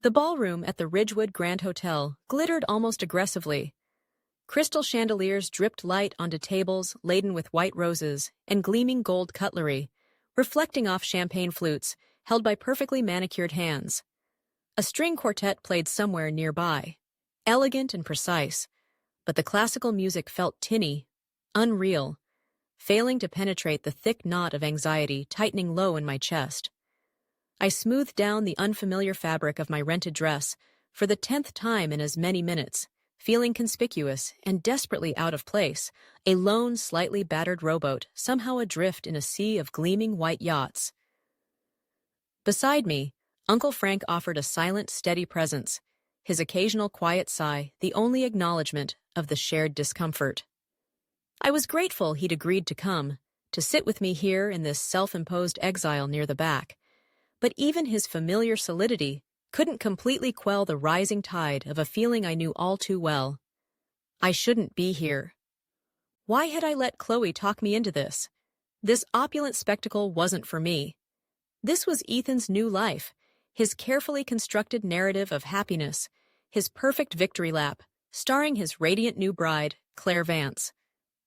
The ballroom at the Ridgewood Grand Hotel glittered almost aggressively. Crystal chandeliers dripped light onto tables laden with white roses and gleaming gold cutlery, reflecting off champagne flutes held by perfectly manicured hands. A string quartet played somewhere nearby, elegant and precise, but the classical music felt tinny, unreal, failing to penetrate the thick knot of anxiety tightening low in my chest. I smoothed down the unfamiliar fabric of my rented dress for the 10th time in as many minutes, feeling conspicuous and desperately out of place, a lone, slightly battered rowboat somehow adrift in a sea of gleaming white yachts. Beside me, Uncle Frank offered a silent, steady presence, his occasional quiet sigh the only acknowledgement of the shared discomfort. I was grateful he'd agreed to come, to sit with me here in this self-imposed exile near the back, but even his familiar solidity couldn't completely quell the rising tide of a feeling I knew all too well. I shouldn't be here. Why had I let Chloe talk me into this? This opulent spectacle wasn't for me. This was Ethan's new life, his carefully constructed narrative of happiness, his perfect victory lap, starring his radiant new bride, Claire Vance.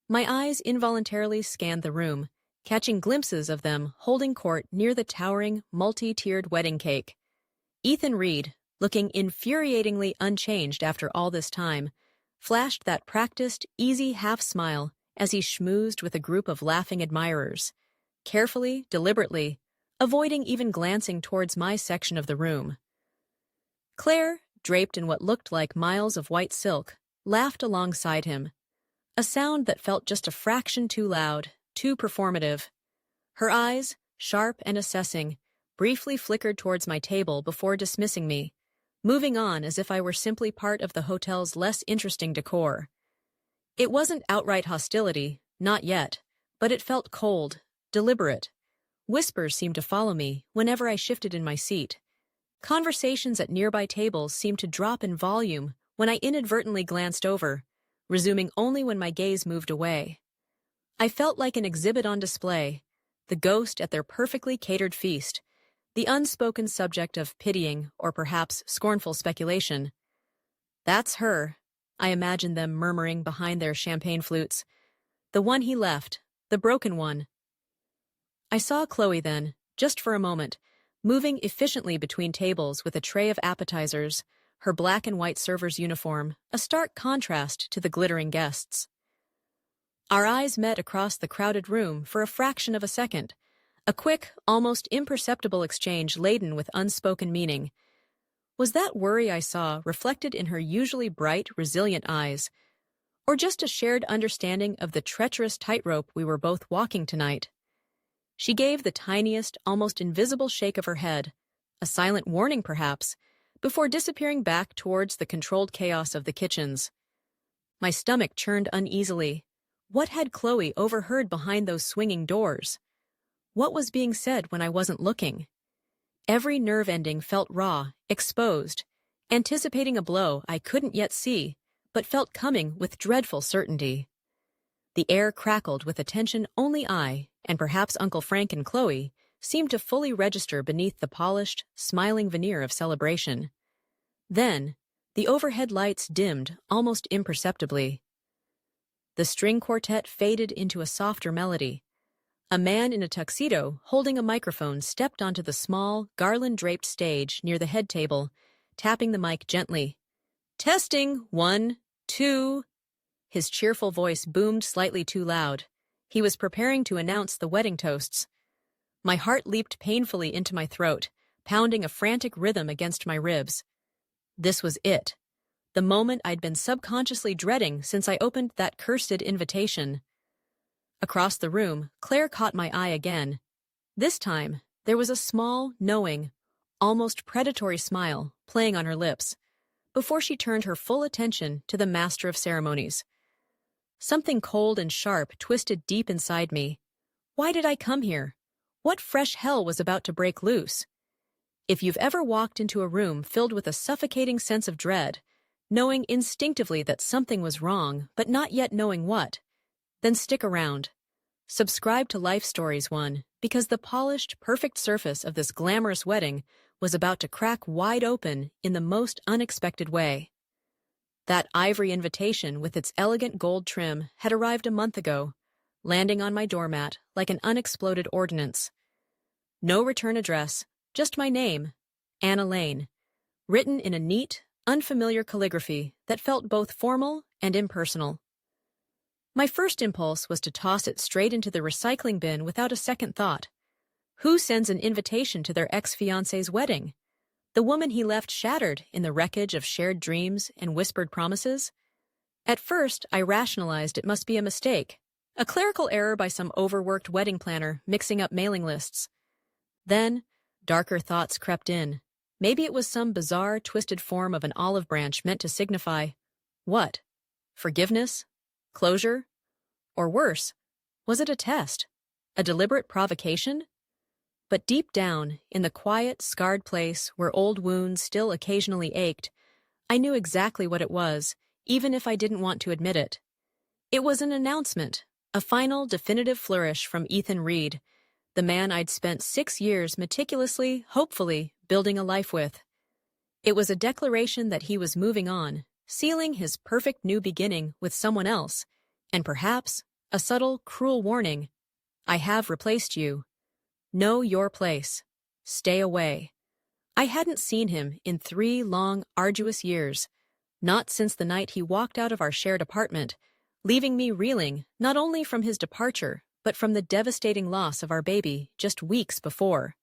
My eyes involuntarily scanned the room, catching glimpses of them holding court near the towering, multi-tiered wedding cake. Ethan Reed, looking infuriatingly unchanged after all this time, flashed that practiced, easy half-smile as he schmoozed with a group of laughing admirers, carefully, deliberately, avoiding even glancing towards my section of the room. Claire, draped in what looked like miles of white silk, laughed alongside him, a sound that felt just a fraction too loud, too performative. Her eyes, sharp and assessing, briefly flickered towards my table before dismissing me, moving on as if I were simply part of the hotel's less interesting decor. It wasn't outright hostility, not yet, but it felt cold, deliberate. Whispers seemed to follow me whenever I shifted in my seat. Conversations at nearby tables seemed to drop in volume when I inadvertently glanced over, resuming only when my gaze moved away. I felt like an exhibit on display, the ghost at their perfectly catered feast, the unspoken subject of pitying or perhaps scornful speculation. "That's her," I imagined them murmuring behind their champagne flutes. "The one he left, the broken one." I saw Chloe then, just for a moment, moving efficiently between tables with a tray of appetizers, her black and white server's uniform, a stark contrast to the glittering guests. Our eyes met across the crowded room for a fraction of a second, a quick, almost imperceptible exchange laden with unspoken meaning. Was that worry I saw reflected in her usually bright, resilient eyes, or just a shared understanding of the treacherous tightrope we were both walking tonight? She gave the tiniest, almost invisible shake of her head, a silent warning perhaps, before disappearing back towards the controlled chaos of the kitchens. My stomach churned uneasily. What had Chloe overheard behind those swinging doors? What was being said when I wasn't looking? Every nerve ending felt raw, exposed, anticipating a blow I couldn't yet see, but felt coming with dreadful certainty. The air crackled with a tension only I, and perhaps Uncle Frank and Chloe, seemed to fully register beneath the polished, smiling veneer of celebration. Then, the overhead lights dimmed almost imperceptibly. The string quartet faded into a softer melody. A man in a tuxedo holding a microphone stepped onto the small, garland-draped stage near the head table, tapping the mic gently. "Testing, 1, 2. His cheerful voice boomed slightly too loud. He was preparing to announce the wedding toasts. My heart leaped painfully into my throat, pounding a frantic rhythm against my ribs. This was it. The moment I'd been subconsciously dreading since I opened that cursed invitation. Across the room, Claire caught my eye again. This time, there was a small, knowing, almost predatory smile playing on her lips, before she turned her full attention to the master of ceremonies. Something cold and sharp twisted deep inside me. Why did I come here? What fresh hell was about to break loose? If you've ever walked into a room filled with a suffocating sense of dread, knowing instinctively that something was wrong, but not yet knowing what, then stick around. Subscribe to Lifestories1, because the polished, perfect surface of this glamorous wedding was about to crack wide open in the most unexpected way. That ivory invitation with its elegant gold trim had arrived a month ago, landing on my doormat like an unexploded ordnance. No return address, just my name, Anna Lane, written in a neat, unfamiliar calligraphy that felt both formal and impersonal. My first impulse was to toss it straight into the recycling bin without a second thought. Who sends an invitation to their ex-fiancé's wedding? The woman he left shattered in the wreckage of shared dreams and whispered promises? At first, I rationalized it must be a mistake, a clerical error by some overworked wedding planner mixing up mailing lists. Then, darker thoughts crept in. Maybe it was some bizarre, twisted form of an olive branch meant to signify, what? Forgiveness? Closure? Or worse, was it a test? A deliberate provocation? But deep down, in the quiet, scarred place where old wounds still occasionally ached, I knew exactly what it was, even if I didn't want to admit it. It was an announcement, a final, definitive flourish from Ethan Reed, the man I'd spent 6 years meticulously, hopefully, building a life with. It was a declaration that he was moving on, sealing his perfect new beginning with someone else, and perhaps a subtle, cruel warning. I have replaced you. Know your place. Stay away. I hadn't seen him in 3 long, arduous years, not since the night he walked out of our shared apartment, leaving me reeling not only from his departure, but from the devastating loss of our baby just weeks before.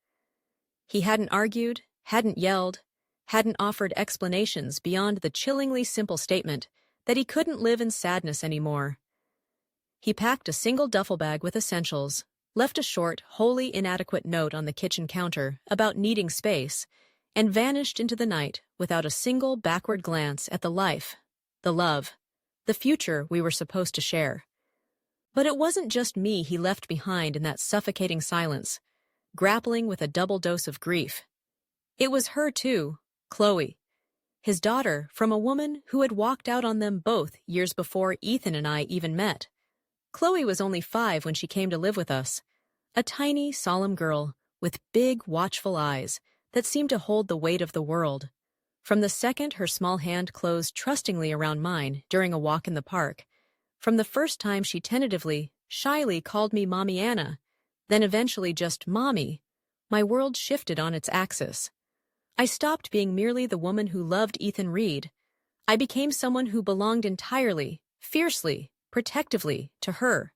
He hadn't argued, hadn't yelled, hadn't offered explanations beyond the chillingly simple statement that he couldn't live in sadness anymore. He packed a single duffel bag with essentials, left a short, wholly inadequate note on the kitchen counter about needing space, and vanished into the night without a single backward glance at the life, the love, the future we were supposed to share. But it wasn't just me he left behind in that suffocating silence, grappling with a double dose of grief. It was her too, Chloe, his daughter from a woman who had walked out on them both years before Ethan and I even met. Chloe was only 5 when she came to live with us, a tiny, solemn girl with big, watchful eyes that seemed to hold the weight of the world. From the second her small hand closed trustingly around mine during a walk in the park, from the first time she tentatively, shyly called me Mommy Anna, then eventually just Mommy, my world shifted on its axis. I stopped being merely the woman who loved Ethan Reed. I became someone who belonged entirely, fiercely, protectively to her.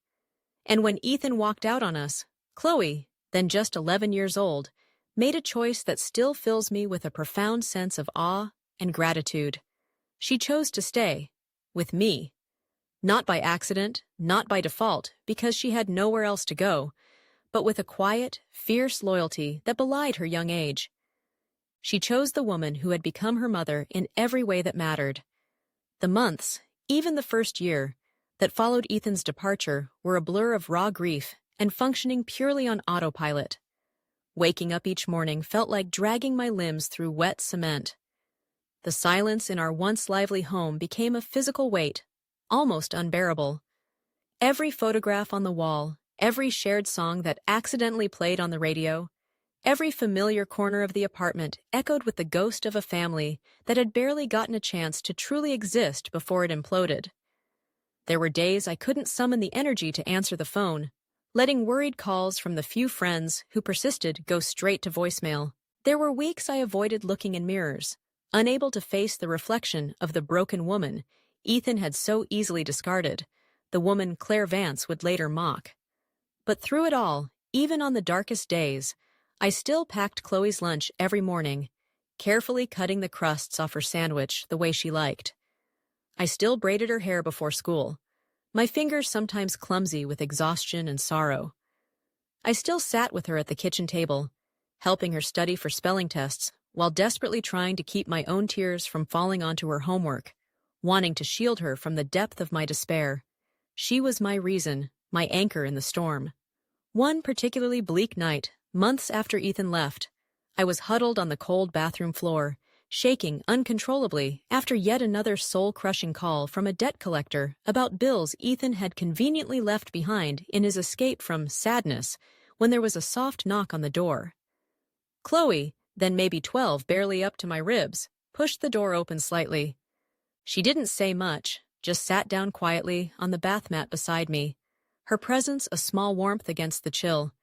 And when Ethan walked out on us, Chloe, then just 11 years old, made a choice that still fills me with a profound sense of awe and gratitude. She chose to stay, with me. Not by accident, not by default, because she had nowhere else to go, but with a quiet, fierce loyalty that belied her young age. She chose the woman who had become her mother in every way that mattered. The months, even the first year, that followed Ethan's departure were a blur of raw grief and functioning purely on autopilot. Waking up each morning felt like dragging my limbs through wet cement. The silence in our once lively home became a physical weight, almost unbearable. Every photograph on the wall, every shared song that accidentally played on the radio, every familiar corner of the apartment echoed with the ghost of a family that had barely gotten a chance to truly exist before it imploded. There were days I couldn't summon the energy to answer the phone, letting worried calls from the few friends who persisted go straight to voicemail. There were weeks I avoided looking in mirrors, unable to face the reflection of the broken woman Ethan had so easily discarded, the woman Claire Vance would later mock. But through it all, even on the darkest days, I still packed Chloe's lunch every morning, carefully cutting the crusts off her sandwich the way she liked. I still braided her hair before school, my fingers sometimes clumsy with exhaustion and sorrow. I still sat with her at the kitchen table, helping her study for spelling tests while desperately trying to keep my own tears from falling onto her homework, wanting to shield her from the depth of my despair. She was my reason, my anchor in the storm. One particularly bleak night, months after Ethan left, I was huddled on the cold bathroom floor, shaking uncontrollably after yet another soul-crushing call from a debt collector about bills Ethan had conveniently left behind in his escape from sadness when there was a soft knock on the door. Chloe, then maybe 12 barely up to my ribs, pushed the door open slightly. She didn't say much, just sat down quietly on the bath mat beside me, her presence a small warmth against the chill,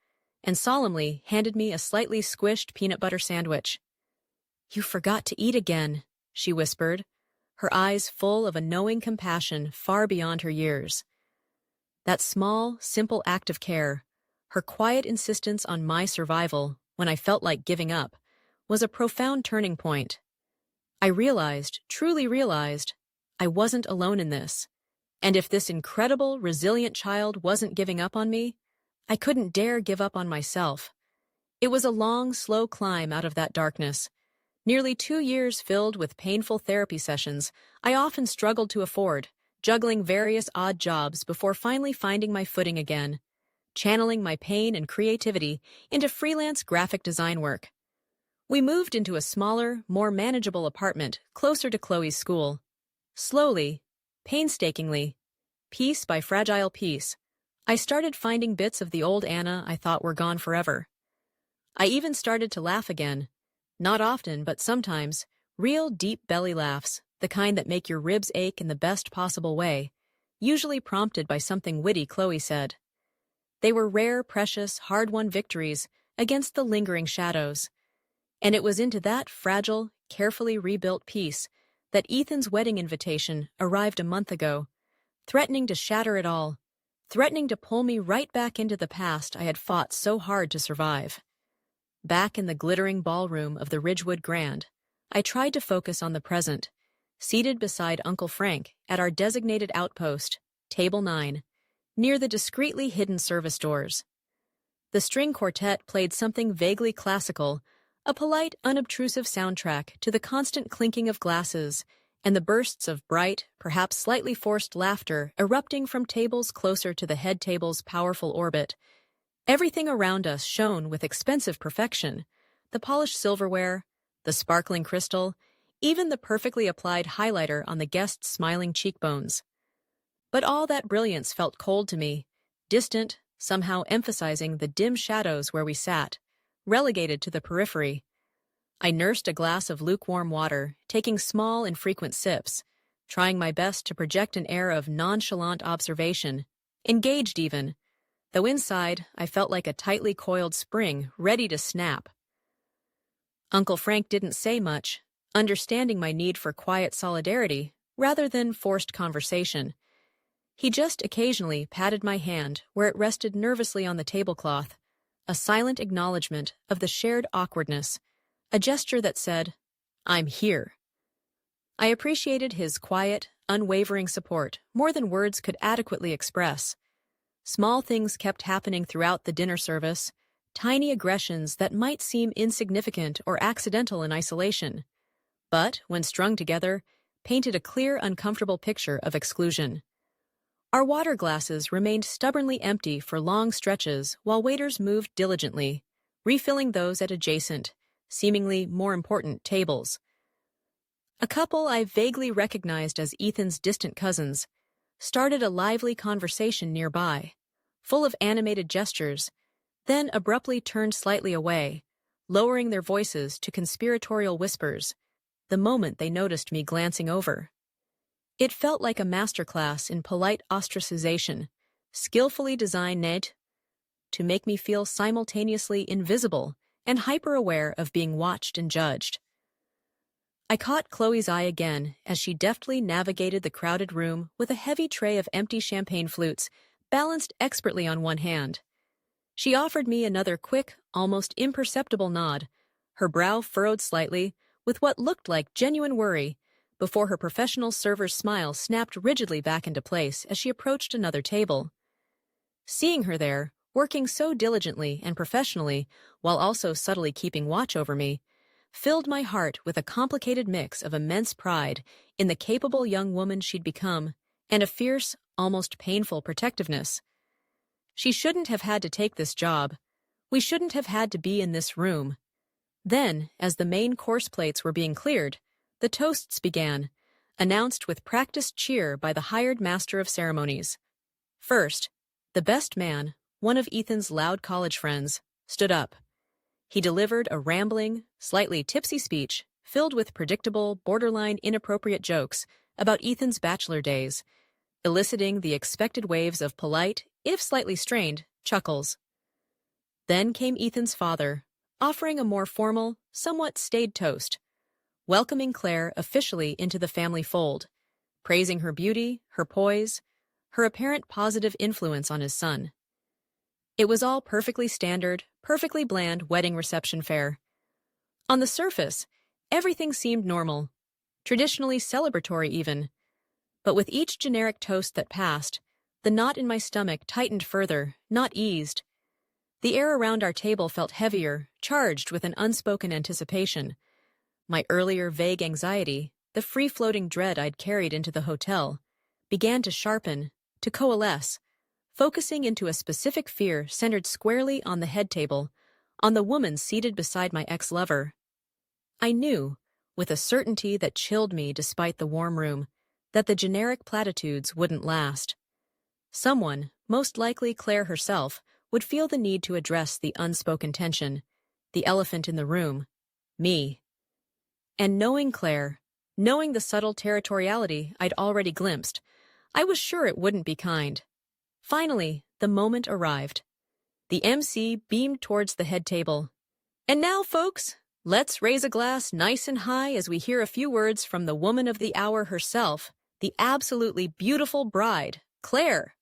and solemnly handed me a slightly squished peanut butter sandwich. "You forgot to eat again," she whispered, her eyes full of a knowing compassion far beyond her years. That small, simple act of care, her quiet insistence on my survival when I felt like giving up, was a profound turning point. I realized, truly realized, I wasn't alone in this. And if this incredible, resilient child wasn't giving up on me, I couldn't dare give up on myself. It was a long, slow climb out of that darkness. Nearly 2 years filled with painful therapy sessions I often struggled to afford, juggling various odd jobs before finally finding my footing again, channeling my pain and creativity into freelance graphic design work. We moved into a smaller, more manageable apartment closer to Chloe's school. Slowly, painstakingly, piece by fragile piece, I started finding bits of the old Anna I thought were gone forever. I even started to laugh again. Not often, but sometimes, real deep belly laughs, the kind that make your ribs ache in the best possible way, usually prompted by something witty Chloe said. They were rare, precious, hard-won victories against the lingering shadows. And it was into that fragile, carefully rebuilt piece that Ethan's wedding invitation arrived a month ago, threatening to shatter it all, threatening to pull me right back into the past I had fought so hard to survive. Back in the glittering ballroom of the Ridgewood Grand, I tried to focus on the present, seated beside Uncle Frank at our designated outpost, Table 9, near the discreetly hidden service doors. The string quartet played something vaguely classical, a polite, unobtrusive soundtrack to the constant clinking of glasses and the bursts of bright, perhaps slightly forced laughter erupting from tables closer to the head table's powerful orbit. Everything around us shone with expensive perfection, the polished silverware, the sparkling crystal, even the perfectly applied highlighter on the guests' smiling cheekbones. But all that brilliance felt cold to me, distant, somehow emphasizing the dim shadows where we sat, relegated to the periphery. I nursed a glass of lukewarm water, taking small, infrequent sips, trying my best to project an air of nonchalant observation, engaged even, though inside I felt like a tightly coiled spring ready to snap. Uncle Frank didn't say much, understanding my need for quiet solidarity rather than forced conversation. He just occasionally patted my hand where it rested nervously on the tablecloth, a silent acknowledgement of the shared awkwardness, a gesture that said, "I'm here." I appreciated his quiet, unwavering support more than words could adequately express. Small things kept happening throughout the dinner service, tiny aggressions that might seem insignificant or accidental in isolation, but, when strung together, painted a clear, uncomfortable picture of exclusion. Our water glasses remained stubbornly empty for long stretches while waiters moved diligently, refilling those at adjacent, seemingly more important tables. A couple I vaguely recognized as Ethan's distant cousins started a lively conversation nearby, full of animated gestures, then abruptly turned slightly away, lowering their voices to conspiratorial whispers, the moment they noticed me glancing over. It felt like a masterclass in polite ostracization, skillfully designed to make me feel simultaneously invisible and hyper-aware of being watched and judged. I caught Chloe's eye again as she deftly navigated the crowded room with a heavy tray of empty champagne flutes balanced expertly on one hand. She offered me another quick, almost imperceptible nod, her brow furrowed slightly with what looked like genuine worry, before her professional server's smile snapped rigidly back into place as she approached another table. Seeing her there, working so diligently and professionally while also subtly keeping watch over me, filled my heart with a complicated mix of immense pride in the capable young woman she'd become and a fierce, almost painful protectiveness. She shouldn't have had to take this job. We shouldn't have had to be in this room. Then, as the main course plates were being cleared, the toasts began, announced with practiced cheer by the hired master of ceremonies. First, the best man, one of Ethan's loud college friends, stood up. He delivered a rambling, slightly tipsy speech filled with predictable, borderline inappropriate jokes about Ethan's bachelor days, eliciting the expected waves of polite, if slightly strained, chuckles. Then came Ethan's father, offering a more formal, somewhat staid toast, welcoming Claire officially into the family fold, praising her beauty, her poise, her apparent positive influence on his son. It was all perfectly standard, perfectly bland wedding reception fare. On the surface, everything seemed normal, traditionally celebratory even. But with each generic toast that passed, the knot in my stomach tightened further, not eased. The air around our table felt heavier, charged with an unspoken anticipation. My earlier vague anxiety, the free-floating dread I'd carried into the hotel, began to sharpen, to coalesce, focusing into a specific fear centered squarely on the head table, on the woman seated beside my ex-lover. I knew, with a certainty that chilled me despite the warm room, that the generic platitudes wouldn't last. Someone, most likely Claire herself, would feel the need to address the unspoken tension, the elephant in the room, me. And knowing Claire, knowing the subtle territoriality I'd already glimpsed, I was sure it wouldn't be kind. Finally, the moment arrived. The MC beamed towards the head table. And now, folks, let's raise a glass nice and high as we hear a few words from the woman of the hour herself, the absolutely beautiful bride, Claire.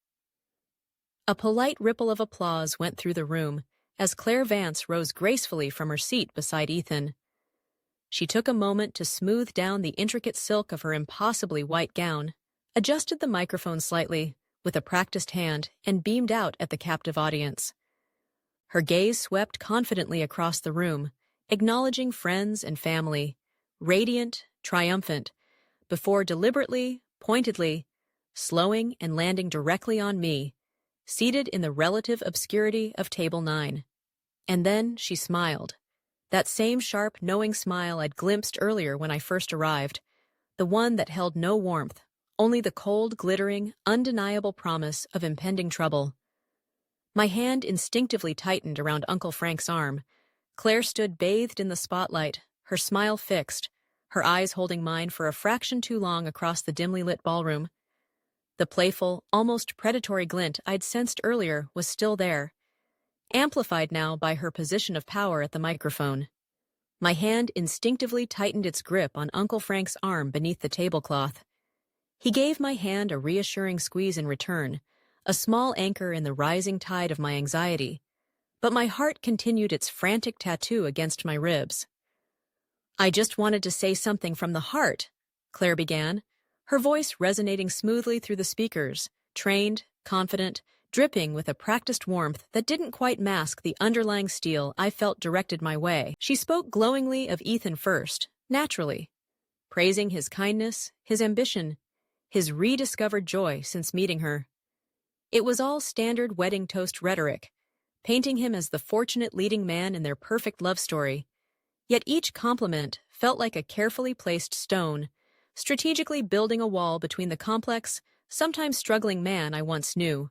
A polite ripple of applause went through the room as Claire Vance rose gracefully from her seat beside Ethan. She took a moment to smooth down the intricate silk of her impossibly white gown, adjusted the microphone slightly with a practiced hand, and beamed out at the captive audience. Her gaze swept confidently across the room, acknowledging friends and family, radiant, triumphant, before deliberately, pointedly, slowing and landing directly on me, seated in the relative obscurity of Table 9. And then she smiled. That same sharp, knowing smile I'd glimpsed earlier when I first arrived, the one that held no warmth, only the cold, glittering, undeniable promise of impending trouble. My hand instinctively tightened around Uncle Frank's arm. Claire stood bathed in the spotlight, her smile fixed, her eyes holding mine for a fraction too long across the dimly lit ballroom. The playful, almost predatory glint I'd sensed earlier was still there, amplified now by her position of power at the microphone. My hand instinctively tightened its grip on Uncle Frank's arm beneath the tablecloth. He gave my hand a reassuring squeeze in return, a small anchor in the rising tide of my anxiety, but my heart continued its frantic tattoo against my ribs. "I just wanted to say something from the heart," Claire began, her voice resonating smoothly through the speakers, trained, confident, dripping with a practiced warmth that didn't quite mask the underlying steel I felt directed my way. She spoke glowingly of Ethan first, naturally, praising his kindness, his ambition, his rediscovered joy since meeting her. It was all standard wedding toast rhetoric, painting him as the fortunate leading man in their perfect love story. Yet each compliment felt like a carefully placed stone, strategically building a wall between the complex, sometimes struggling man I once knew,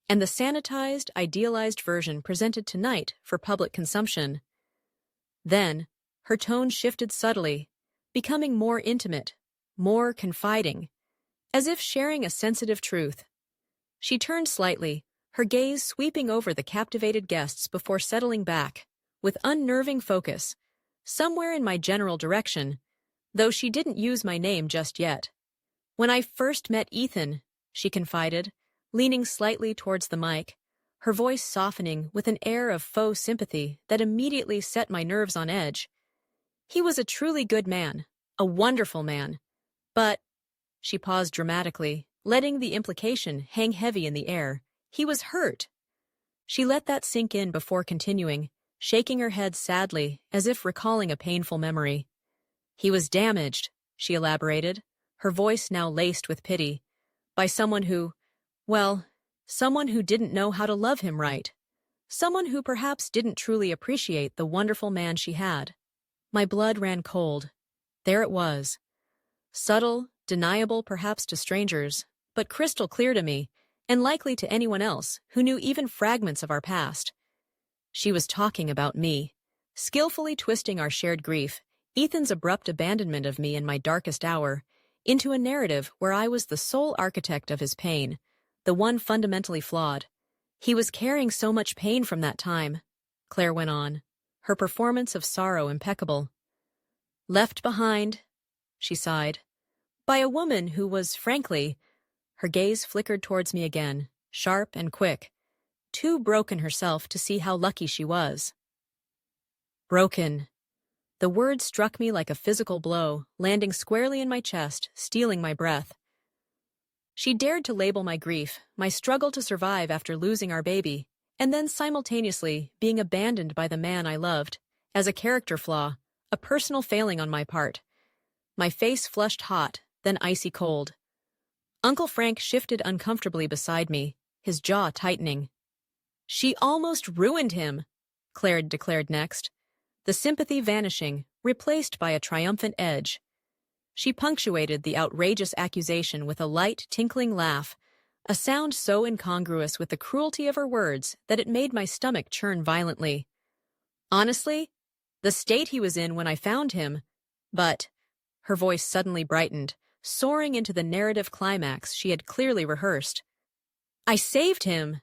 and the sanitized, idealized version presented tonight for public consumption. Then, her tone shifted subtly, becoming more intimate, more confiding, as if sharing a sensitive truth. She turned slightly, her gaze sweeping over the captivated guests before settling back, with unnerving focus, somewhere in my general direction, though she didn't use my name just yet. "When I first met Ethan," she confided, leaning slightly towards the mic, her voice softening with an air of faux sympathy that immediately set my nerves on edge. "He was a truly good man, a wonderful man. But," she paused dramatically, letting the implication hang heavy in the air, "he was hurt." She let that sink in before continuing, shaking her head sadly, as if recalling a painful memory. "He was damaged," she elaborated, her voice now laced with pity, "by someone who, well, someone who didn't know how to love him right. Someone who perhaps didn't truly appreciate the wonderful man she had." My blood ran cold. There it was. Subtle, deniable perhaps to strangers, but crystal clear to me, and likely to anyone else who knew even fragments of our past. She was talking about me, skillfully twisting our shared grief, Ethan's abrupt abandonment of me in my darkest hour, into a narrative where I was the sole architect of his pain, the one fundamentally flawed. He was carrying so much pain from that time, Claire went on, her performance of sorrow impeccable. Left behind, she sighed, by a woman who was, frankly, her gaze flickered towards me again, sharp and quick, too broken herself to see how lucky she was. Broken. The word struck me like a physical blow, landing squarely in my chest, stealing my breath. She dared to label my grief, my struggle to survive after losing our baby, and then simultaneously being abandoned by the man I loved, as a character flaw, a personal failing on my part. My face flushed hot, then icy cold. Uncle Frank shifted uncomfortably beside me, his jaw tightening. She almost ruined him, Claire declared next, the sympathy vanishing, replaced by a triumphant edge. She punctuated the outrageous accusation with a light, tinkling laugh, a sound so incongruous with the cruelty of her words that it made my stomach churn violently. Honestly, the state he was in when I found him, but, her voice suddenly brightened, soaring into the narrative climax she had clearly rehearsed. I saved him,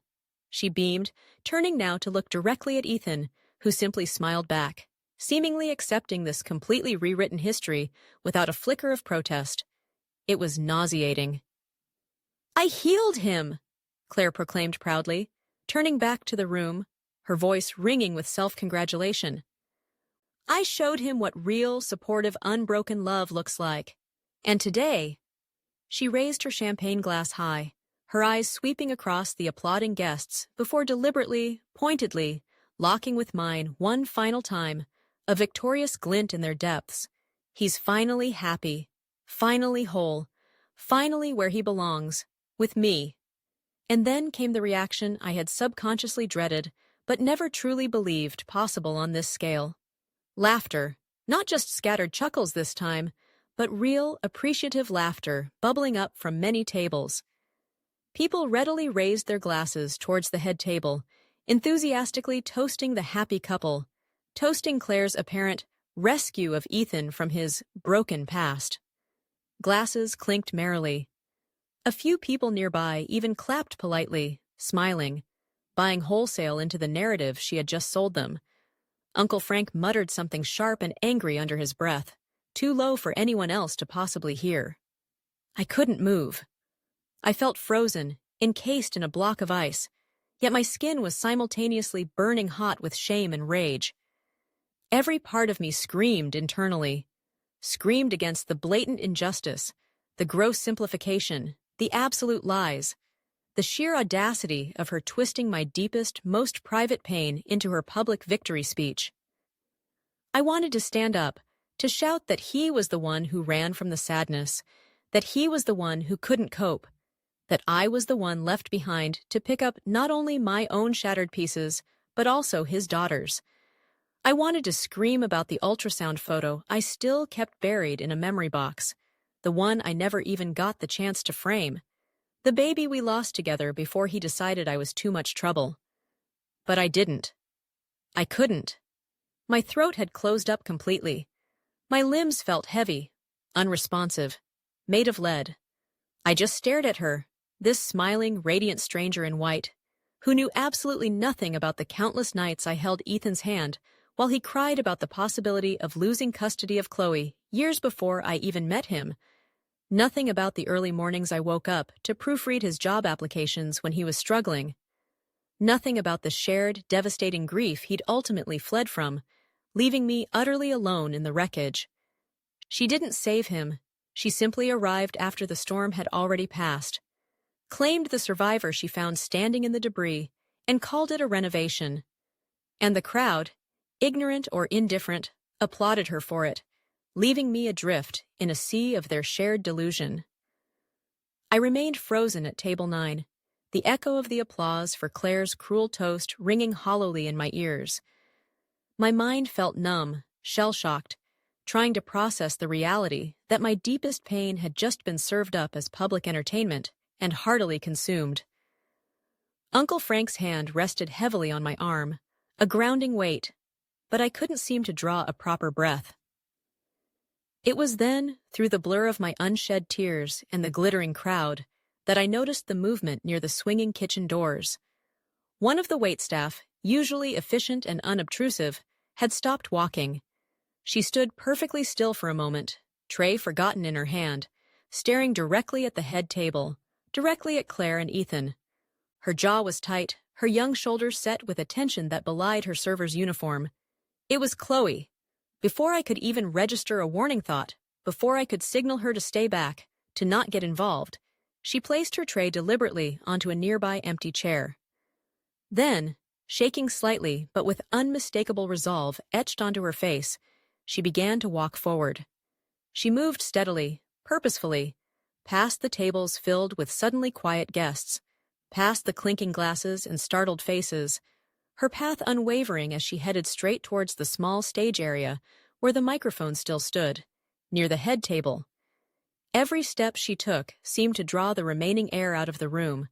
she beamed, turning now to look directly at Ethan, who simply smiled back, seemingly accepting this completely rewritten history without a flicker of protest. It was nauseating. I healed him, Claire proclaimed proudly, turning back to the room, her voice ringing with self-congratulation. I showed him what real, supportive, unbroken love looks like. And today, she raised her champagne glass high, her eyes sweeping across the applauding guests before deliberately, pointedly, locking with mine one final time, a victorious glint in their depths. He's finally happy, finally whole, finally where he belongs, with me. And then came the reaction I had subconsciously dreaded, but never truly believed possible on this scale. Laughter, not just scattered chuckles this time, but real, appreciative laughter bubbling up from many tables. People readily raised their glasses towards the head table, enthusiastically toasting the happy couple, toasting Claire's apparent rescue of Ethan from his broken past. Glasses clinked merrily. A few people nearby even clapped politely, smiling, buying wholesale into the narrative she had just sold them. Uncle Frank muttered something sharp and angry under his breath, too low for anyone else to possibly hear. I couldn't move. I felt frozen, encased in a block of ice, yet my skin was simultaneously burning hot with shame and rage. Every part of me screamed internally, screamed against the blatant injustice, the gross simplification, the absolute lies, the sheer audacity of her twisting my deepest, most private pain into her public victory speech. I wanted to stand up, to shout that he was the one who ran from the sadness, that he was the one who couldn't cope, that I was the one left behind to pick up not only my own shattered pieces, but also his daughter's. I wanted to scream about the ultrasound photo I still kept buried in a memory box, the one I never even got the chance to frame, the baby we lost together before he decided I was too much trouble. But I didn't. I couldn't. My throat had closed up completely. My limbs felt heavy, unresponsive, made of lead. I just stared at her, this smiling, radiant stranger in white, who knew absolutely nothing about the countless nights I held Ethan's hand while he cried about the possibility of losing custody of Chloe years before I even met him. Nothing about the early mornings I woke up to proofread his job applications when he was struggling. Nothing about the shared, devastating grief he'd ultimately fled from, leaving me utterly alone in the wreckage. She didn't save him. She simply arrived after the storm had already passed, claimed the survivor she found standing in the debris, and called it a renovation. And the crowd, ignorant or indifferent, applauded her for it, leaving me adrift in a sea of their shared delusion. I remained frozen at table 9, the echo of the applause for Claire's cruel toast ringing hollowly in my ears. My mind felt numb, shell-shocked, trying to process the reality that my deepest pain had just been served up as public entertainment and heartily consumed. Uncle Frank's hand rested heavily on my arm, a grounding weight, but I couldn't seem to draw a proper breath. It was then, through the blur of my unshed tears and the glittering crowd, that I noticed the movement near the swinging kitchen doors. One of the waitstaff, usually efficient and unobtrusive, had stopped walking. She stood perfectly still for a moment, tray forgotten in her hand, staring directly at the head table, directly at Claire and Ethan. Her jaw was tight, her young shoulders set with a tension that belied her server's uniform. It was Chloe. Before I could even register a warning thought, before I could signal her to stay back, to not get involved, she placed her tray deliberately onto a nearby empty chair. Then, shaking slightly but with unmistakable resolve etched onto her face, she began to walk forward. She moved steadily, purposefully, past the tables filled with suddenly quiet guests, past the clinking glasses and startled faces, her path unwavering as she headed straight towards the small stage area where the microphone still stood, near the head table. Every step she took seemed to draw the remaining air out of the room.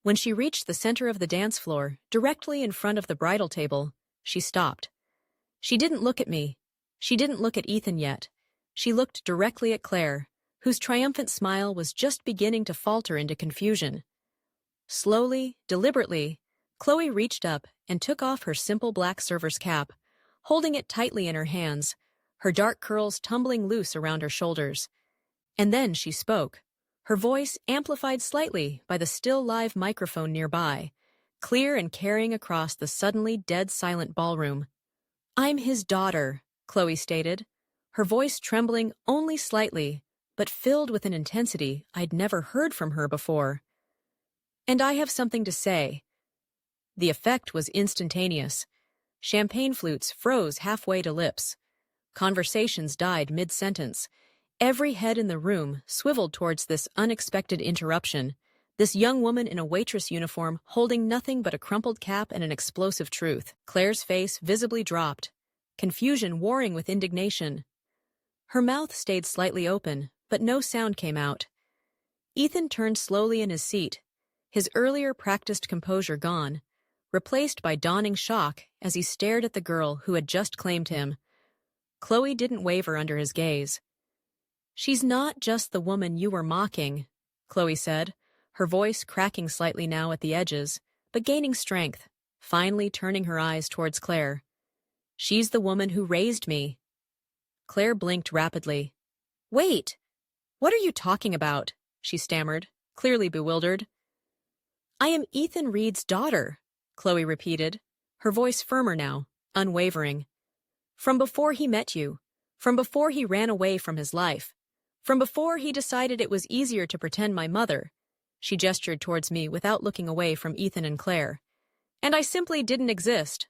When she reached the center of the dance floor, directly in front of the bridal table, she stopped. She didn't look at me. She didn't look at Ethan yet. She looked directly at Claire, whose triumphant smile was just beginning to falter into confusion. Slowly, deliberately, Chloe reached up and took off her simple black server's cap, holding it tightly in her hands, her dark curls tumbling loose around her shoulders. And then she spoke, her voice amplified slightly by the still live microphone nearby, clear and carrying across the suddenly dead silent ballroom. "I'm his daughter," Chloe stated, her voice trembling only slightly, but filled with an intensity I'd never heard from her before. "And I have something to say." The effect was instantaneous. Champagne flutes froze halfway to lips. Conversations died mid-sentence. Every head in the room swiveled towards this unexpected interruption, this young woman in a waitress uniform holding nothing but a crumpled cap and an explosive truth. Claire's face visibly dropped, confusion warring with indignation. Her mouth stayed slightly open, but no sound came out. Ethan turned slowly in his seat, his earlier practiced composure gone, replaced by dawning shock as he stared at the girl who had just claimed him. Chloe didn't waver under his gaze. "She's not just the woman you were mocking," Chloe said, her voice cracking slightly now at the edges, but gaining strength, finally turning her eyes towards Claire. "She's the woman who raised me." Claire blinked rapidly. "Wait! What are you talking about?" she stammered, clearly bewildered. "I am Ethan Reed's daughter," Chloe repeated, her voice firmer now, unwavering. "From before he met you, from before he ran away from his life, from before he decided it was easier to pretend my mother," she gestured towards me without looking away from Ethan and Claire. "And I simply didn't exist."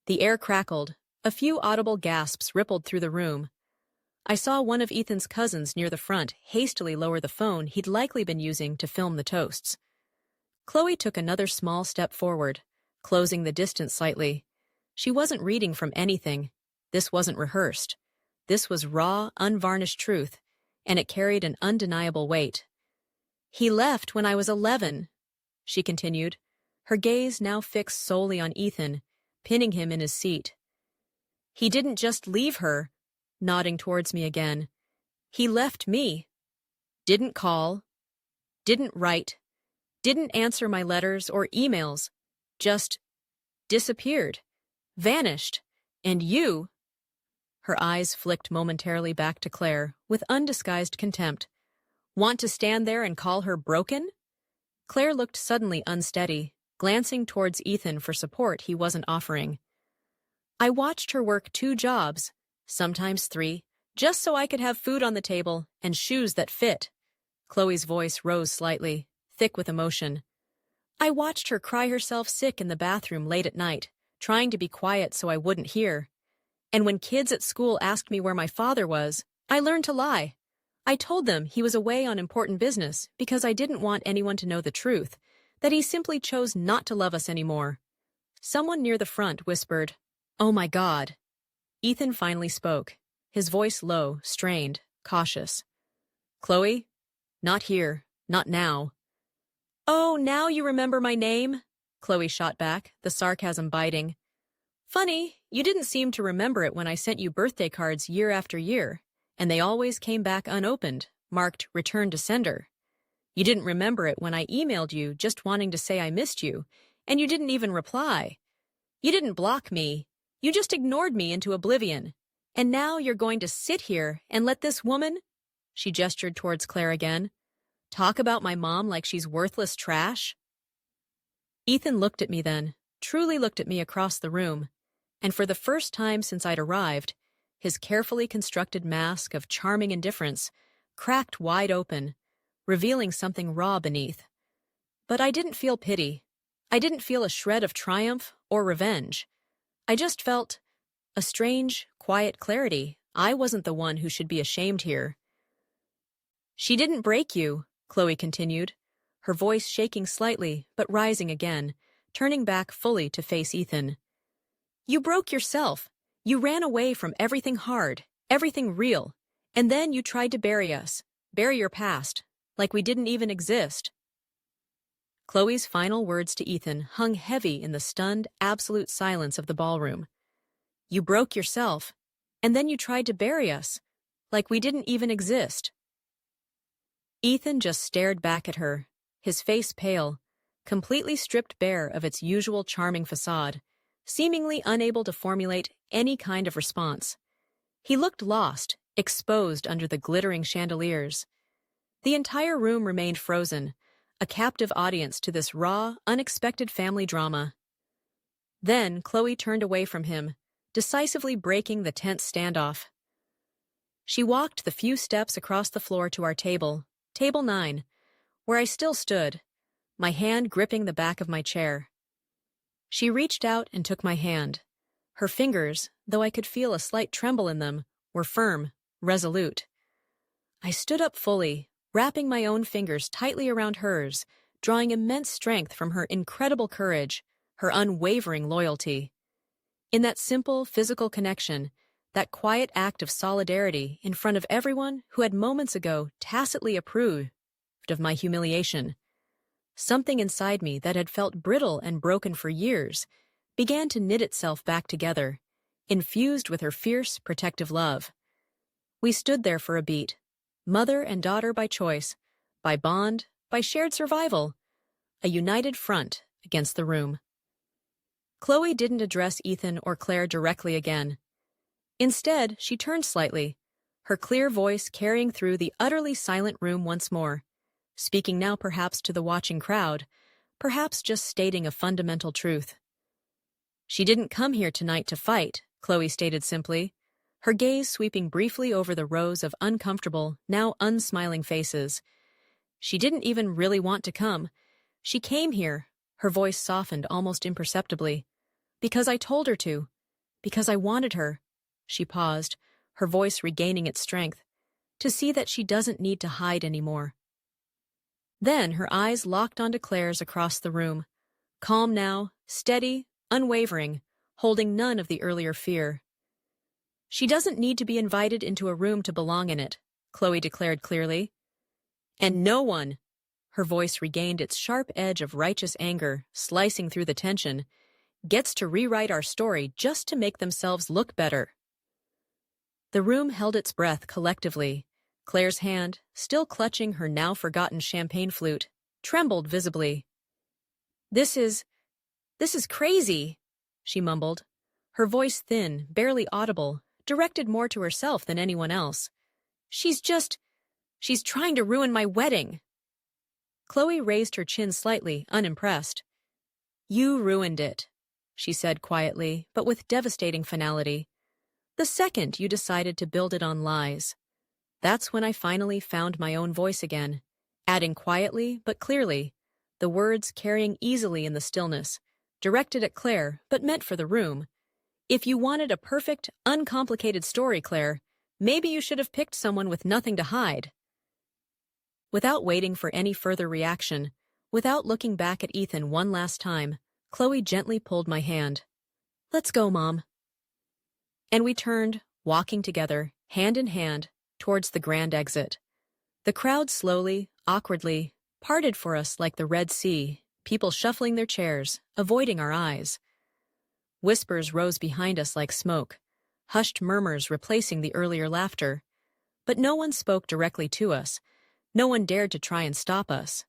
The air crackled. A few audible gasps rippled through the room. I saw one of Ethan's cousins near the front hastily lower the phone he'd likely been using to film the toasts. Chloe took another small step forward, closing the distance slightly. She wasn't reading from anything. This wasn't rehearsed. This was raw, unvarnished truth, and it carried an undeniable weight. "He left when I was 11, she continued, her gaze now fixed solely on Ethan, pinning him in his seat. "He didn't just leave her," nodding towards me again. "He left me. Didn't call, didn't write, didn't answer my letters or emails, just disappeared, vanished, and you—" Her eyes flicked momentarily back to Claire with undisguised contempt. "Want to stand there and call her broken?" Claire looked suddenly unsteady, glancing towards Ethan for support he wasn't offering. "I watched her work 2 jobs, sometimes 3, just so I could have food on the table and shoes that fit." Chloe's voice rose slightly, thick with emotion. "I watched her cry herself sick in the bathroom late at night, trying to be quiet so I wouldn't hear. And when kids at school asked me where my father was, I learned to lie. I told them he was away on important business because I didn't want anyone to know the truth, that he simply chose not to love us anymore." Someone near the front whispered, "Oh my God." Ethan finally spoke, his voice low, strained, cautious. "Chloe? Not here, not now." "Oh, now you remember my name?" Chloe shot back, the sarcasm biting. Funny, you didn't seem to remember it when I sent you birthday cards year after year, and they always came back unopened, marked Return to Sender. You didn't remember it when I emailed you just wanting to say I missed you, and you didn't even reply. You didn't block me. You just ignored me into oblivion. And now you're going to sit here and let this woman, she gestured towards Claire again, talk about my mom like she's worthless trash? Ethan looked at me then, truly looked at me across the room, and for the first time since I'd arrived, his carefully constructed mask of charming indifference cracked wide open, revealing something raw beneath. But I didn't feel pity. I didn't feel a shred of triumph or revenge. I just felt a strange, quiet clarity. I wasn't the one who should be ashamed here. She didn't break you, Chloe continued, her voice shaking slightly but rising again, turning back fully to face Ethan. You broke yourself. You ran away from everything hard, everything real, and then you tried to bury us, bury your past, like we didn't even exist. Chloe's final words to Ethan hung heavy in the stunned, absolute silence of the ballroom. You broke yourself, and then you tried to bury us, like we didn't even exist. Ethan just stared back at her, his face pale, completely stripped bare of its usual charming facade, seemingly unable to formulate any kind of response. He looked lost, exposed under the glittering chandeliers. The entire room remained frozen, a captive audience to this raw, unexpected family drama. Then Chloe turned away from him, decisively breaking the tense standoff. She walked the few steps across the floor to our table, table 9, where I still stood, my hand gripping the back of my chair. She reached out and took my hand. Her fingers, though I could feel a slight tremble in them, were firm, resolute. I stood up fully, wrapping my own fingers tightly around hers, drawing immense strength from her incredible courage, her unwavering loyalty. In that simple physical connection, that quiet act of solidarity in front of everyone who had moments ago tacitly approved of my humiliation, something inside me that had felt brittle and broken for years began to knit itself back together, infused with her fierce, protective love. We stood there for a beat, mother and daughter by choice, by bond, by shared survival, a united front against the room. Chloe didn't address Ethan or Claire directly again. Instead, she turned slightly, her clear voice carrying through the utterly silent room once more, speaking now perhaps to the watching crowd, perhaps just stating a fundamental truth. She didn't come here tonight to fight, Chloe stated simply, her gaze sweeping briefly over the rows of uncomfortable, now unsmiling faces. She didn't even really want to come. She came here, her voice softened almost imperceptibly, because I told her to, because I wanted her. She paused, her voice regaining its strength, to see that she doesn't need to hide anymore. Then her eyes locked onto Claire's across the room, calm now, steady, unwavering, holding none of the earlier fear. She doesn't need to be invited into a room to belong in it, Chloe declared clearly. And no one, her voice regained its sharp edge of righteous anger, slicing through the tension, gets to rewrite our story just to make themselves look better. The room held its breath collectively. Claire's hand, still clutching her now-forgotten champagne flute, trembled visibly. This is crazy, she mumbled, her voice thin, barely audible, directed more to herself than anyone else. She's trying to ruin my wedding. Chloe raised her chin slightly, unimpressed. You ruined it, she said quietly, but with devastating finality. The second you decided to build it on lies. That's when I finally found my own voice again, adding quietly but clearly, the words carrying easily in the stillness, directed at Claire but meant for the room. If you wanted a perfect, uncomplicated story, Claire, maybe you should have picked someone with nothing to hide. Without waiting for any further reaction, without looking back at Ethan one last time, Chloe gently pulled my hand. Let's go, Mom. And we turned, walking together, hand in hand, towards the grand exit. The crowd slowly, awkwardly, parted for us like the Red Sea, people shuffling their chairs, avoiding our eyes. Whispers rose behind us like smoke, hushed murmurs replacing the earlier laughter. But no one spoke directly to us. No one dared to try and stop us.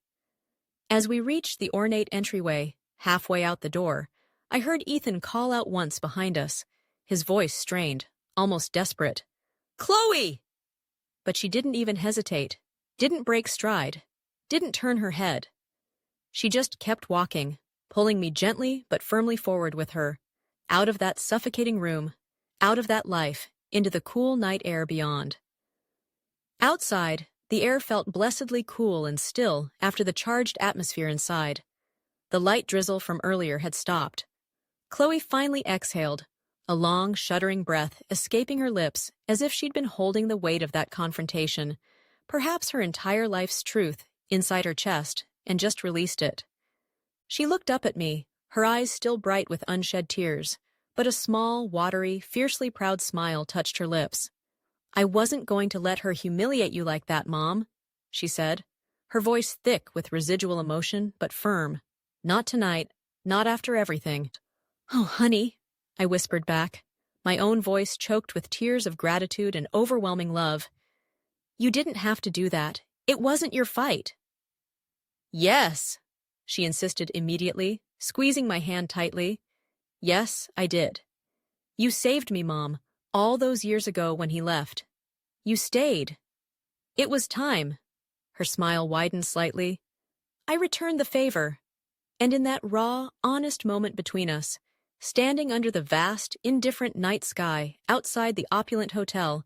As we reached the ornate entryway, halfway out the door, I heard Ethan call out once behind us, his voice strained, almost desperate. "Chloe!" But she didn't even hesitate, didn't break stride, didn't turn her head. She just kept walking, pulling me gently but firmly forward with her, out of that suffocating room, out of that life, into the cool night air beyond. Outside, the air felt blessedly cool and still after the charged atmosphere inside. The light drizzle from earlier had stopped. Chloe finally exhaled, a long, shuddering breath escaping her lips as if she'd been holding the weight of that confrontation, perhaps her entire life's truth, inside her chest, and just released it. She looked up at me, her eyes still bright with unshed tears, but a small, watery, fiercely proud smile touched her lips. "I wasn't going to let her humiliate you like that, Mom," she said, her voice thick with residual emotion but firm. "Not tonight, not after everything." "Oh, honey," I whispered back, my own voice choked with tears of gratitude and overwhelming love. "You didn't have to do that. It wasn't your fight." "Yes," she insisted immediately, squeezing my hand tightly. "Yes, I did. You saved me, Mom, all those years ago when he left. You stayed. It was time." Her smile widened slightly. "I returned the favor." And in that raw, honest moment between us, standing under the vast, indifferent night sky outside the opulent hotel,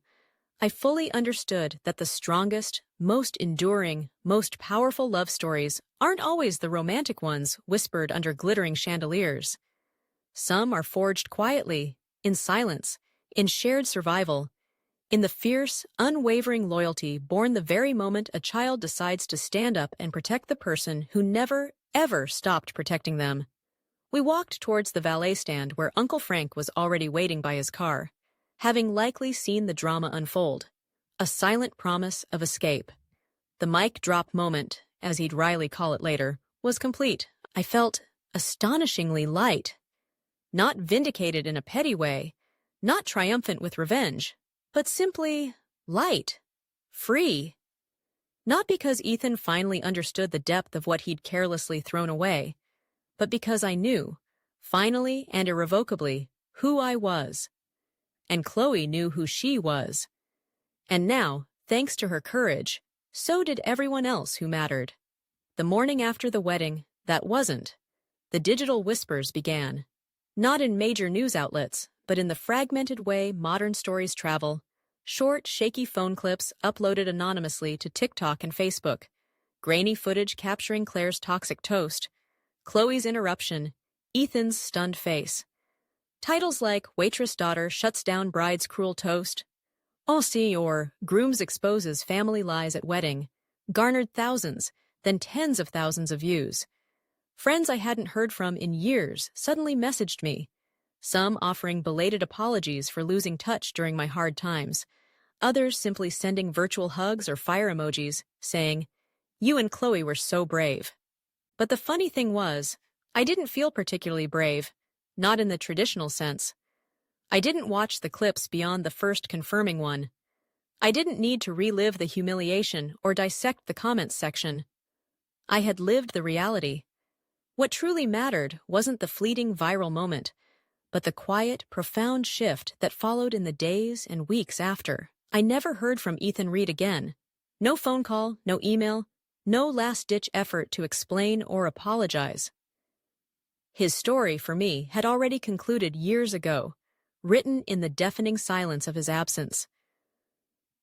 I fully understood that the strongest, most enduring, most powerful love stories aren't always the romantic ones whispered under glittering chandeliers. Some are forged quietly, in silence, in shared survival, in the fierce, unwavering loyalty born the very moment a child decides to stand up and protect the person who never, ever stopped protecting them. We walked towards the valet stand where Uncle Frank was already waiting by his car, having likely seen the drama unfold, a silent promise of escape. The mic drop moment, as he'd wryly call it later, was complete. I felt astonishingly light. Not vindicated in a petty way, not triumphant with revenge, but simply light, free. Not because Ethan finally understood the depth of what he'd carelessly thrown away, but because I knew, finally and irrevocably, who I was. And Chloe knew who she was. And now, thanks to her courage, so did everyone else who mattered. The morning after the wedding, that wasn't. The digital whispers began. Not in major news outlets, but in the fragmented way modern stories travel. Short, shaky phone clips uploaded anonymously to TikTok and Facebook. Grainy footage capturing Claire's toxic toast. Chloe's interruption. Ethan's stunned face. Titles like Waitress Daughter Shuts Down Bride's Cruel Toast, Aussi, or Grooms Exposes Family Lies at Wedding, garnered thousands, then tens of thousands of views. Friends I hadn't heard from in years suddenly messaged me, some offering belated apologies for losing touch during my hard times, others simply sending virtual hugs or fire emojis, saying, "You and Chloe were so brave." But the funny thing was, I didn't feel particularly brave, not in the traditional sense. I didn't watch the clips beyond the first confirming one. I didn't need to relive the humiliation or dissect the comments section. I had lived the reality. What truly mattered wasn't the fleeting viral moment, but the quiet, profound shift that followed in the days and weeks after. I never heard from Ethan Reed again. No phone call, no email, no last-ditch effort to explain or apologize. His story, for me, had already concluded years ago, written in the deafening silence of his absence.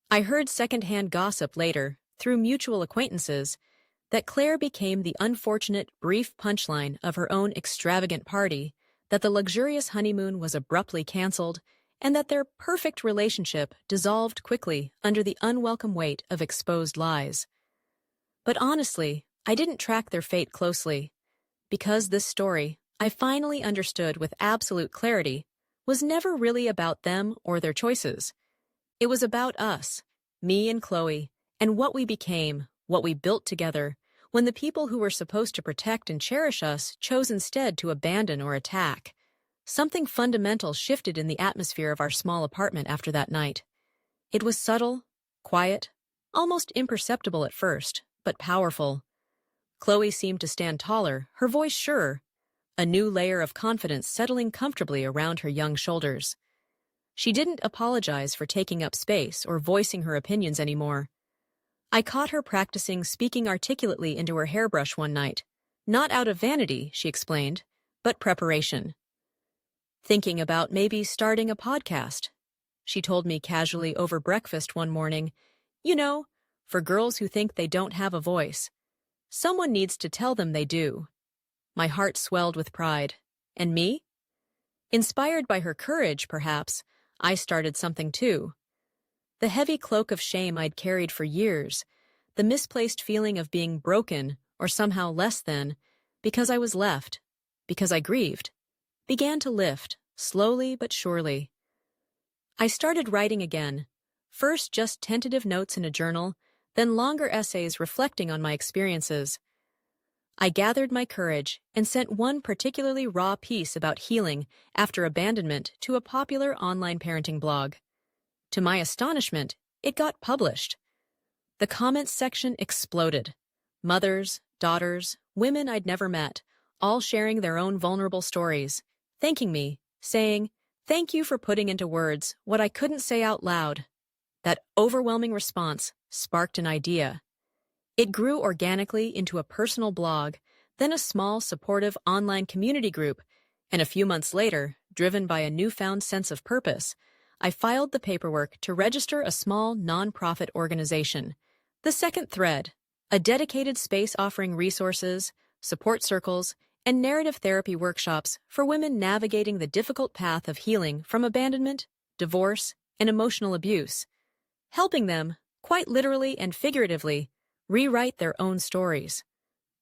I heard secondhand gossip later, through mutual acquaintances, that Claire became the unfortunate, brief punchline of her own extravagant party, that the luxurious honeymoon was abruptly canceled, and that their perfect relationship dissolved quickly under the unwelcome weight of exposed lies. But honestly, I didn't track their fate closely, because this story, I finally understood with absolute clarity, was never really about them or their choices. It was about us, me and Chloe, and what we became, what we built together, when the people who were supposed to protect and cherish us chose instead to abandon or attack. something fundamental shifted in the atmosphere of our small apartment after that night. It was subtle, quiet, almost imperceptible at first, but powerful. Chloe seemed to stand taller, her voice surer, a new layer of confidence settling comfortably around her young shoulders. She didn't apologize for taking up space or voicing her opinions anymore. I caught her practicing speaking articulately into her hairbrush one night. Not out of vanity, she explained, but preparation. Thinking about maybe starting a podcast. She told me casually over breakfast one morning, you know, for girls who think they don't have a voice, someone needs to tell them they do. My heart swelled with pride. And me? Inspired by her courage, perhaps, I started something too. The heavy cloak of shame I'd carried for years, the misplaced feeling of being broken or somehow less than, because I was left, because I grieved, began to lift, slowly but surely. I started writing again, first just tentative notes in a journal, then longer essays reflecting on my experiences. I gathered my courage and sent one particularly raw piece about healing after abandonment to a popular online parenting blog. To my astonishment, it got published. The comments section exploded. Mothers, daughters, women I'd never met, all sharing their own vulnerable stories, thanking me, saying, "Thank you for putting into words what I couldn't say out loud." That overwhelming response sparked an idea. It grew organically into a personal blog, then a small, supportive online community group, and a few months later, driven by a newfound sense of purpose, I filed the paperwork to register a small nonprofit organization. The Second Thread, a dedicated space offering resources, support circles, and narrative therapy workshops for women navigating the difficult path of healing from abandonment, divorce, and emotional abuse, helping them, quite literally and figuratively, rewrite their own stories.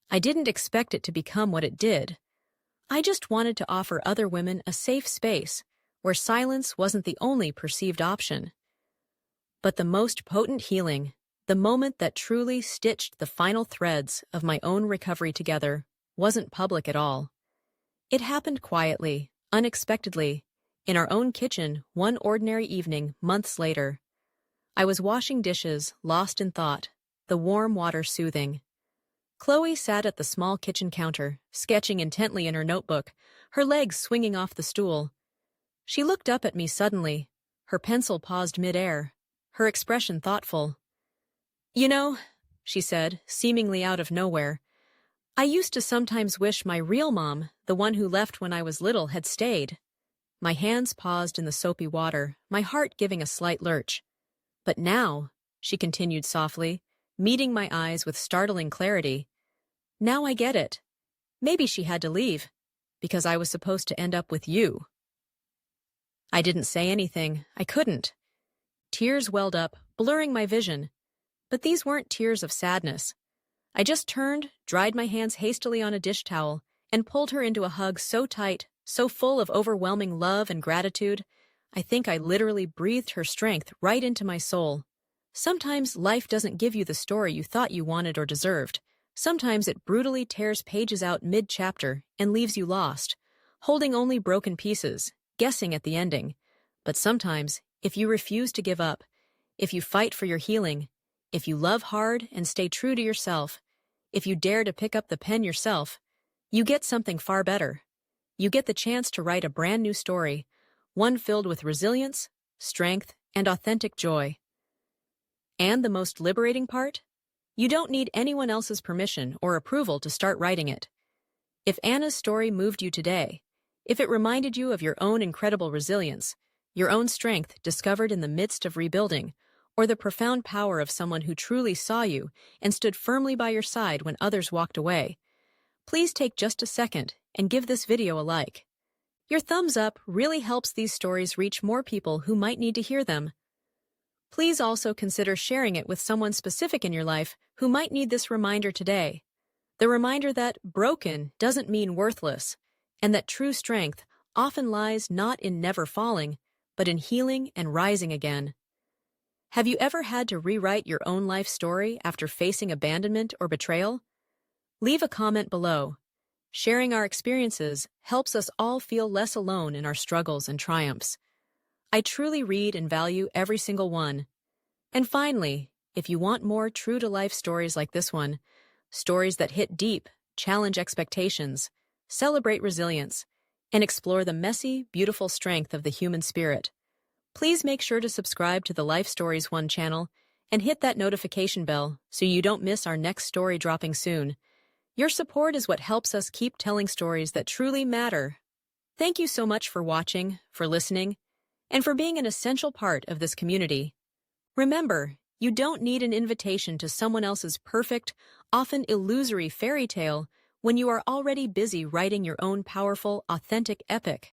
I didn't expect it to become what it did. I just wanted to offer other women a safe space where silence wasn't the only perceived option. But the most potent healing, the moment that truly stitched the final threads of my own recovery together, wasn't public at all. It happened quietly, unexpectedly, in our own kitchen one ordinary evening months later. I was washing dishes, lost in thought, the warm water soothing. Chloe sat at the small kitchen counter, sketching intently in her notebook, her legs swinging off the stool. She looked up at me suddenly, her pencil paused mid-air, her expression thoughtful. "You know," she said, seemingly out of nowhere, "I used to sometimes wish my real mom, the one who left when I was little, had stayed." My hands paused in the soapy water, my heart giving a slight lurch. "But now," she continued softly, meeting my eyes with startling clarity, "now I get it. Maybe she had to leave, because I was supposed to end up with you." I didn't say anything. I couldn't. Tears welled up, blurring my vision. But these weren't tears of sadness. I just turned, dried my hands hastily on a dish towel, and pulled her into a hug so tight, so full of overwhelming love and gratitude, I think I literally breathed her strength right into my soul. Sometimes life doesn't give you the story you thought you wanted or deserved. Sometimes it brutally tears pages out mid-chapter and leaves you lost, holding only broken pieces, guessing at the ending. But sometimes, if you refuse to give up, if you fight for your healing, if you love hard and stay true to yourself, if you dare to pick up the pen yourself, you get something far better. You get the chance to write a brand new story, one filled with resilience, strength, and authentic joy. And the most liberating part? You don't need anyone else's permission or approval to start writing it. If Anna's story moved you today, if it reminded you of your own incredible resilience, your own strength discovered in the midst of rebuilding, or the profound power of someone who truly saw you and stood firmly by your side when others walked away, please take just a second and give this video a like. Your thumbs up really helps these stories reach more people who might need to hear them. Please also consider sharing it with someone specific in your life who might need this reminder today. The reminder that broken doesn't mean worthless, and that true strength often lies not in never falling, but in healing and rising again. Have you ever had to rewrite your own life story after facing abandonment or betrayal? Leave a comment below. Sharing our experiences helps us all feel less alone in our struggles and triumphs. I truly read and value every single one. And finally, if you want more true-to-life stories like this one, stories that hit deep, challenge expectations, celebrate resilience, and explore the messy, beautiful strength of the human spirit, please make sure to subscribe to the Lifestories1 channel and hit that notification bell so you don't miss our next story dropping soon. Your support is what helps us keep telling stories that truly matter. Thank you so much for watching, for listening, and for being an essential part of this community. Remember, you don't need an invitation to someone else's perfect, often illusory fairy tale when you are already busy writing your own powerful, authentic epic.